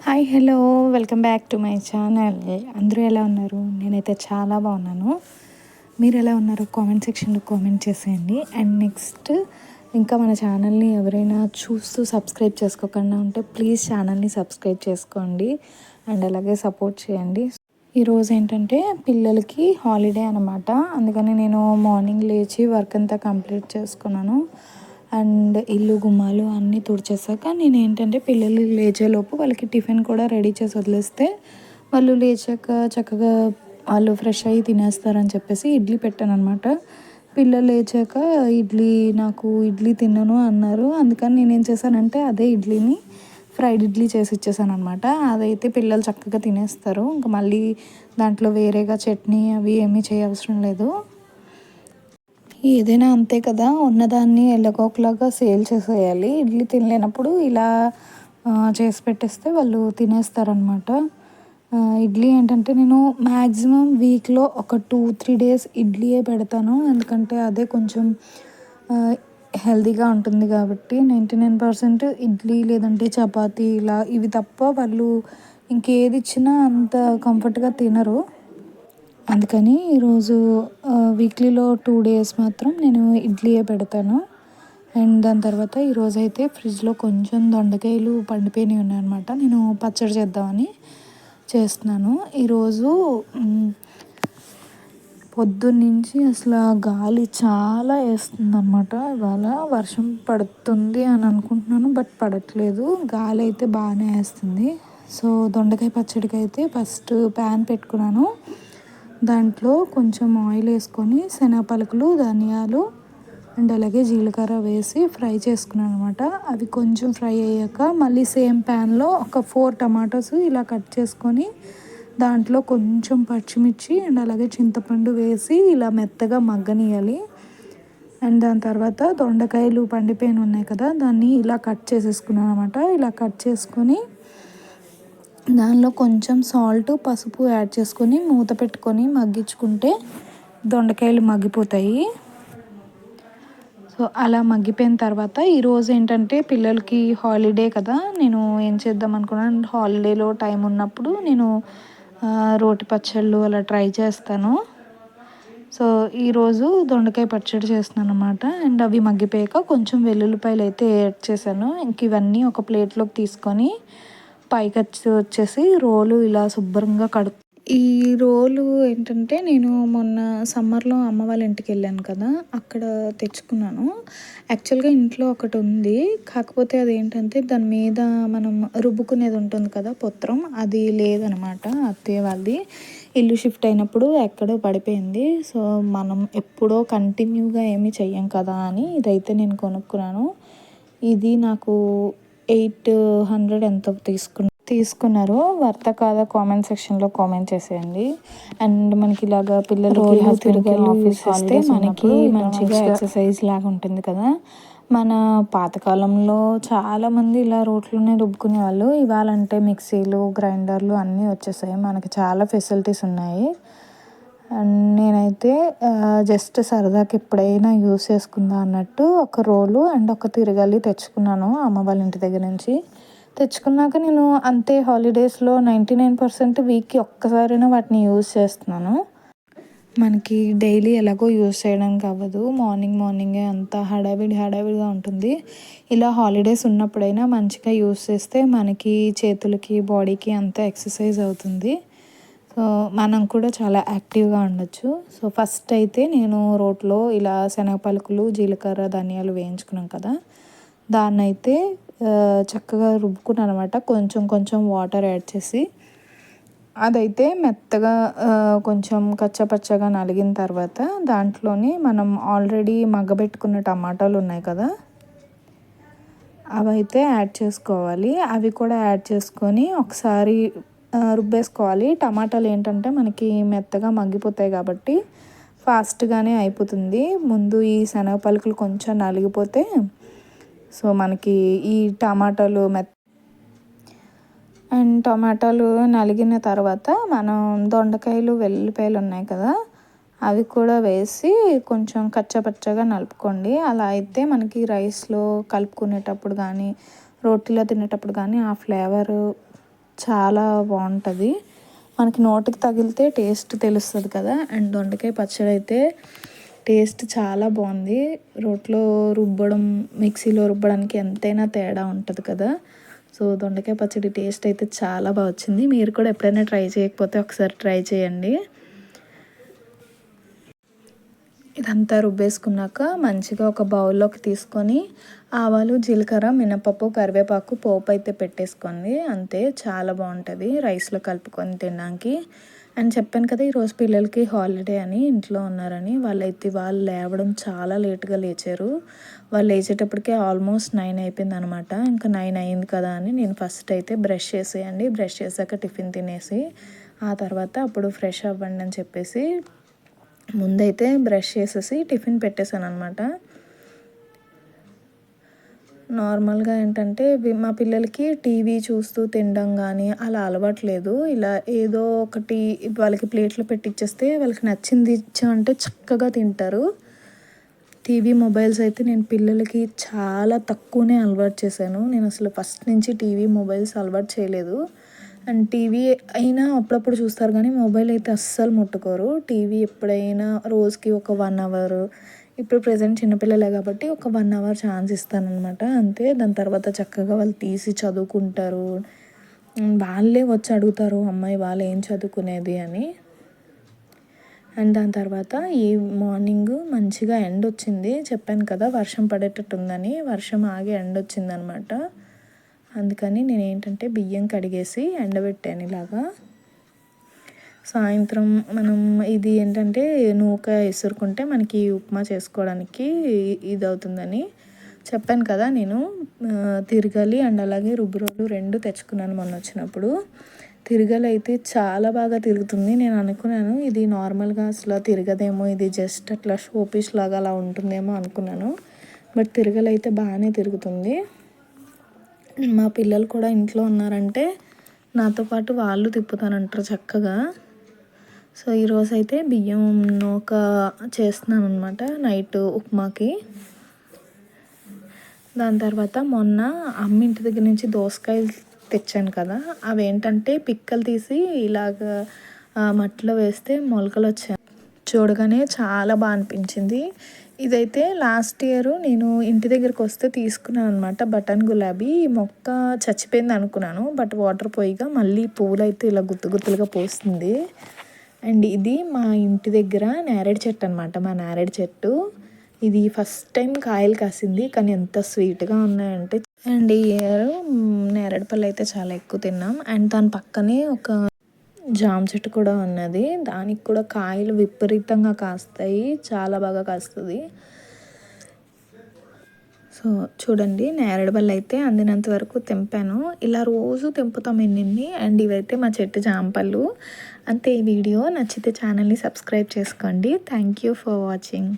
Hi hello welcome back to my channel. అందరూ ఎలా ఉన్నారు? నేనైతే చాలా బాగున్నాను. మీరు ఎలా ఉన్నారు? కామెంట్ సెక్షన్లో కామెంట్ చేసేయండి. అండ్ నెక్స్ట్ ఇంకా మన ఛానల్ని ఎవరైనా చూస్తూ సబ్స్క్రైబ్ చేసుకోకుండా ఉంటే ప్లీజ్ ఛానల్ని సబ్స్క్రైబ్ చేసుకోండి అండ్ అలాగే సపోర్ట్ చేయండి. ఈరోజు ఏంటంటే పిల్లలకి హాలిడే అనమాట. అందుకని నేను మార్నింగ్ లేచి వర్క్ అంతా కంప్లీట్ చేసుకున్నాను. అండ్ ఇల్లు గుమ్మాలు అన్నీ తుడిచేసాక నేను ఏంటంటే పిల్లలు లేచేలోపు వాళ్ళకి టిఫిన్ కూడా రెడీ చేసి వదిలేస్తే వాళ్ళు లేచాక చక్కగా వాళ్ళు ఫ్రెష్ అయ్యి తినేస్తారని చెప్పేసి ఇడ్లీ పెట్టాను అనమాట. పిల్లలు లేచాక నాకు ఇడ్లీ తినను అన్నారు. అందుకని నేనేం చేశానంటే అదే ఇడ్లీని ఫ్రైడ్ ఇడ్లీ చేసి ఇచ్చేసాను అనమాట. అదైతే పిల్లలు చక్కగా తినేస్తారు. ఇంకా మళ్ళీ దాంట్లో వేరేగా చట్నీ అవి ఏమీ చేయవసరం లేదు. ఏదైనా అంతే కదా, ఉన్నదాన్ని ఎల్లగోకలాగా సేల్ చేసేయాలి. ఇడ్లీ తినలేనప్పుడు ఇలా చేసి పెట్టేస్తే వాళ్ళు తినేస్తారనమాట. ఇడ్లీ ఏంటంటే నేను మ్యాక్సిమం వీక్లో ఒక 2-3 డేస్ ఇడ్లీయే పెడతాను. ఎందుకంటే అదే కొంచెం హెల్తీగా ఉంటుంది కాబట్టి. 99% ఇడ్లీ లేదంటే చపాతీ ఇలా ఇవి తప్ప వాళ్ళు ఇంకేది ఇచ్చినా అంత కంఫర్ట్గా తినరు. అందుకని ఈరోజు వీక్లీలో 2 డేస్ మాత్రం నేను ఇడ్లీయే పెడతాను. అండ్ దాని తర్వాత ఈరోజైతే ఫ్రిడ్జ్లో కొంచెం దొండకాయలు పండిపోయినవి ఉన్నాయన్నమాట. నేను పచ్చడి చేద్దామని చేస్తున్నాను. ఈరోజు పొద్దున్నుంచి అసలు గాలి చాలా వేస్తుందన్నమాట. ఇవాళ వర్షం పడుతుంది అని అనుకుంటున్నాను, బట్ పడట్లేదు. గాలి అయితే బాగానే వేస్తుంది. సో దొండకాయ పచ్చడికి అయితే ఫస్ట్ ప్యాన్ పెట్టుకున్నాను. దాంట్లో కొంచెం ఆయిల్ వేసుకొని శనగపలుకులు, ధనియాలు అండ్ అలాగే జీలకర్ర వేసి ఫ్రై చేసుకున్నాను అనమాట. అవి కొంచెం ఫ్రై అయ్యాక మళ్ళీ సేమ్ ప్యాన్లో ఒక 4 టమాటోస్ ఇలా కట్ చేసుకొని దాంట్లో కొంచెం పచ్చిమిర్చి అండ్ అలాగే చింతపండు వేసి ఇలా మెత్తగా మగ్గనియాలి. అండ్ దాని తర్వాత దొండకాయలు పండిపోయిన ఉన్నాయి కదా, దాన్ని ఇలా కట్ చేసేసుకున్నాను అనమాట. ఇలా కట్ చేసుకొని దానిలో కొంచెం సాల్ట్, పసుపు యాడ్ చేసుకొని మూత పెట్టుకొని మగ్గించుకుంటే దొండకాయలు మగ్గిపోతాయి. సో అలా మగ్గిపోయిన తర్వాత ఈరోజు ఏంటంటే పిల్లలకి హాలిడే కదా, నేను ఏం చేద్దాం అనుకున్నాను, హాలిడేలో టైం ఉన్నప్పుడు నేను రోటి పచ్చళ్ళు అలా ట్రై చేస్తాను. సో ఈరోజు దొండకాయ పచ్చడి చేస్తున్నాను అనమాట. అండ్ అవి మగ్గిపోయాక కొంచెం వెల్లుల్లిపాయలు అయితే యాడ్ చేశాను. ఇంక ఇవన్నీ ఒక ప్లేట్లోకి తీసుకొని పైకి వచ్చేసి రోలు ఇలా శుభ్రంగా ఈ రోలు ఏంటంటే నేను మొన్న సమ్మర్లో అమ్మ వాళ్ళ ఇంటికి వెళ్ళాను కదా, అక్కడ తెచ్చుకున్నాను. యాక్చువల్గా ఇంట్లో ఒకటి ఉంది, కాకపోతే అదేంటంటే దాని మీద మనం రుబ్బుకునేది ఉంటుంది కదా పొత్రం, అది లేదనమాట. అత్తయ్య వాళ్ళది ఇల్లు షిఫ్ట్ అయినప్పుడు ఎక్కడో పడిపోయింది. సో మనం ఎప్పుడో కంటిన్యూగా ఏమీ చెయ్యం కదా అని ఇదైతే నేను కొనుక్కున్నాను. ఇది నాకు 800 ఎంతో తీసుకున్నారు. వర్త కాదా కామెంట్ సెక్షన్లో కామెంట్ చేసేయండి. అండ్ మనకి ఇలాగా పిల్లలకి తిరగాలి ఆఫీస్ వస్తే మనకి మంచిగా ఎక్సర్సైజ్ లాగా ఉంటుంది కదా. మన పాతకాలంలో చాలామంది ఇలా రోట్లోనే రుబ్బుకునే వాళ్ళు. ఇవాళంటే మిక్సీలు, గ్రైండర్లు అన్నీ వచ్చేసాయి. మనకి చాలా ఫెసిలిటీస్ ఉన్నాయి. అండ్ నేనైతే జస్ట్ సరదాకి ఎప్పుడైనా యూస్ చేసుకుందా అన్నట్టు ఒక రోలు అండ్ ఒక తిరగాలి తెచ్చుకున్నాను అమ్మ వాళ్ళ ఇంటి దగ్గర నుంచి. తెచ్చుకున్నాక నేను అంతే హాలిడేస్లో 99% వీక్కి ఒక్కసారైనా వాటిని యూస్ చేస్తున్నాను. మనకి డైలీ ఎలాగో యూస్ చేయడానికి అవ్వదు. మార్నింగే అంతా హడావిడిగా ఉంటుంది. ఇలా హాలిడేస్ ఉన్నప్పుడైనా మంచిగా యూస్ చేస్తే మనకి చేతులకి, బాడీకి అంతా ఎక్సర్సైజ్ అవుతుంది. సో మనం కూడా చాలా యాక్టివ్గా ఉండొచ్చు. సో ఫస్ట్ అయితే నేను రోట్లో ఇలా శనగపలుకులు, జీలకర్ర, ధనియాలు వేయించుకున్నాం కదా, దాన్నైతే చక్కగా రుబ్బుకున్నాను అనమాట. కొంచెం వాటర్ యాడ్ చేసి అదైతే మెత్తగా కొంచెం కచ్చపచ్చగా నలిగిన తర్వాత దాంట్లోని మనం ఆల్రెడీ మగ్గబెట్టుకున్న టమాటాలు ఉన్నాయి కదా, అవైతే యాడ్ చేసుకోవాలి. అవి కూడా యాడ్ చేసుకొని ఒకసారి రుబ్బేసుకోవాలి. టమాటాలు ఏంటంటే మనకి మెత్తగా మగ్గిపోతాయి కాబట్టి ఫాస్ట్గానే అయిపోతుంది. ముందు ఈ శనగ పలుకులు కొంచెం నలిగిపోతే సో మనకి ఈ టమాటాలు నలిగిన తర్వాత మనం దొండకాయలు, వెల్లుల్లిపాయలు ఉన్నాయి కదా, అవి కూడా వేసి కొంచెం కచ్చపచ్చగా నలుపుకోండి. అలా అయితే మనకి రైస్లో కలుపుకునేటప్పుడు కానీ, రోటీలో తినేటప్పుడు కానీ ఆ ఫ్లేవరు చాలా బాగుంటుంది. మనకి నోటికి తగిలితే టేస్ట్ తెలుస్తుంది కదా. అండ్ దొండకాయ పచ్చడి అయితే టేస్ట్ చాలా బాగుంది. రోట్లో రుబ్బడం, మిక్సీలో రుబ్బడానికి ఎంతైనా తేడా ఉంటుంది కదా. సో దొండకాయ పచ్చడి టేస్ట్ అయితే చాలా బాగా వచ్చింది. మీరు కూడా ఎప్పుడైనా ట్రై చేయకపోతే ఒకసారి ట్రై చేయండి. ఇదంతా రుబ్బేసుకున్నాక మంచిగా ఒక బౌల్లోకి తీసుకొని ఆవాలు, జీలకర్ర, మినపప్పు, కరివేపాకు పోపు అయితే పెట్టేసుకోండి. అంతే, చాలా బాగుంటుంది రైస్లో కలుపుకొని తినడానికి. అని చెప్పాను కదా ఈరోజు పిల్లలకి హాలిడే అని, ఇంట్లో ఉన్నారని. వాళ్ళు లేవడం చాలా లేట్గా లేచారు. వాళ్ళు లేచేటప్పటికే ఆల్మోస్ట్ 9 అయిపోయింది అనమాట. ఇంకా 9 అయింది కదా అని నేను ఫస్ట్ అయితే బ్రష్ చేసేయండి, బ్రష్ చేశాక టిఫిన్ తినేసి ఆ తర్వాత అప్పుడు ఫ్రెష్ అవ్వండి అని చెప్పేసి ముందైతే బ్రష్ చేసేసి టిఫిన్ పెట్టేశాను అనమాట. నార్మల్గా ఏంటంటే మా పిల్లలకి టీవీ చూస్తూ తినడం కానీ అలా అలవాట్లేదు. ఇలా ఏదో ఒకటి వాళ్ళకి ప్లేట్లో పెట్టిచ్చేస్తే వాళ్ళకి నచ్చింది ఇచ్చామంటే చక్కగా తింటారు. టీవీ, మొబైల్స్ అయితే నేను పిల్లలకి చాలా తక్కువనే అలవాటు చేశాను. నేను అసలు ఫస్ట్ నుంచి టీవీ, మొబైల్స్ అలవాటు చేయలేదు. అండ్ టీవీ అయినా అప్పుడప్పుడు చూస్తారు కానీ మొబైల్ అయితే అస్సలు ముట్టుకోరు. టీవీ ఎప్పుడైనా రోజుకి ఒక 1 అవర్, ఇప్పుడు ప్రెజెంట్ చిన్నపిల్లలే కాబట్టి ఒక 1 అవర్ ఛాన్స్ ఇస్తానన్నమాట అంతే. దాని తర్వాత చక్కగా వాళ్ళు తీసి చదువుకుంటారు. వాళ్ళే వచ్చి అడుగుతారు, అమ్మాయి వాళ్ళు ఏం చదువుకునేది అని. అండ్ దాని తర్వాత ఈ మార్నింగ్ మంచిగా ఎండ వచ్చింది. చెప్పాను కదా వర్షం పడేటట్టు ఉందని. వర్షం ఆగి ఎండ వచ్చిందనమాట. అందుకని నేను ఏంటంటే బియ్యం కడిగేసి ఎండబెట్టాను ఇలాగా. సాయంత్రం మనం ఇది ఏంటంటే నూక ఇసురుకుంటే మనకి ఉప్మా చేసుకోవడానికి ఇది అవుతుందని చెప్పాను కదా. నేను తిరగలి అండ్ అలాగే రుబ్బురోలు 2 తెచ్చుకున్నాను మొన్న వచ్చినప్పుడు. తిరగలి అయితే చాలా బాగా తిరుగుతుంది. నేను అనుకున్నాను ఇది నార్మల్గా అసలు తిరగదేమో, ఇది జస్ట్ అట్లా షోపీస్ లాగా అలా ఉంటుందేమో అనుకున్నాను. బట్ తిరగలి అయితే బాగానే తిరుగుతుంది. మా పిల్లలు కూడా ఇంట్లో ఉన్నారంటే నాతో పాటు వాళ్ళు తిప్పుతానంటారు చక్కగా. సో ఈరోజైతే బియ్యం నూక చేస్తున్నాను అనమాట నైట్ ఉప్మాకి. దాని తర్వాత మొన్న అమ్మ ఇంటి దగ్గర నుంచి దోసకాయలు తెచ్చాను కదా, అవి ఏంటంటే పిక్కలు తీసి ఇలాగ మట్టిలో వేస్తే మొలకలు వచ్చాయి. చూడగానే చాలా బాగా అనిపించింది. ఇదైతే లాస్ట్ ఇయర్ నేను ఇంటి దగ్గరికి వస్తే తీసుకున్నాను అనమాట. బటన్ గులాబీ మొక్క చచ్చిపోయింది అనుకున్నాను. బట్ వాటర్ పోయిగా మళ్ళీ పూలు అయితే ఇలా గుత్తు గుత్తులుగా పోస్తుంది. అండ్ ఇది మా ఇంటి దగ్గర నేరేడు చెట్టు అనమాట. మా నేరేడు చెట్టు ఇది ఫస్ట్ టైం కాయలు కాసింది, కానీ ఎంత స్వీట్గా ఉన్నాయంటే. అండ్ ఈ ఇయర్ నేరేడు పళ్ళు అయితే చాలా ఎక్కువ తిన్నాం. అండ్ దాని పక్కనే ఒక జామ చెట్టు కూడా ఉన్నది. దానికి కూడా కాయలు విపరీతంగా కాస్తాయి, చాలా బాగా కాస్తుంది. సో చూడండి, నేరేడు పళ్ళు అయితే అందినంత వరకు తెంపాను. ఇలా రోజు తెంపుతాం ఎన్ని. అండ్ ఇవైతే మా చెట్టు జామపళ్ళు. అంతే. ఈ వీడియో నచ్చితే ఛానల్ని సబ్స్క్రైబ్ చేసుకోండి. Thank you for watching.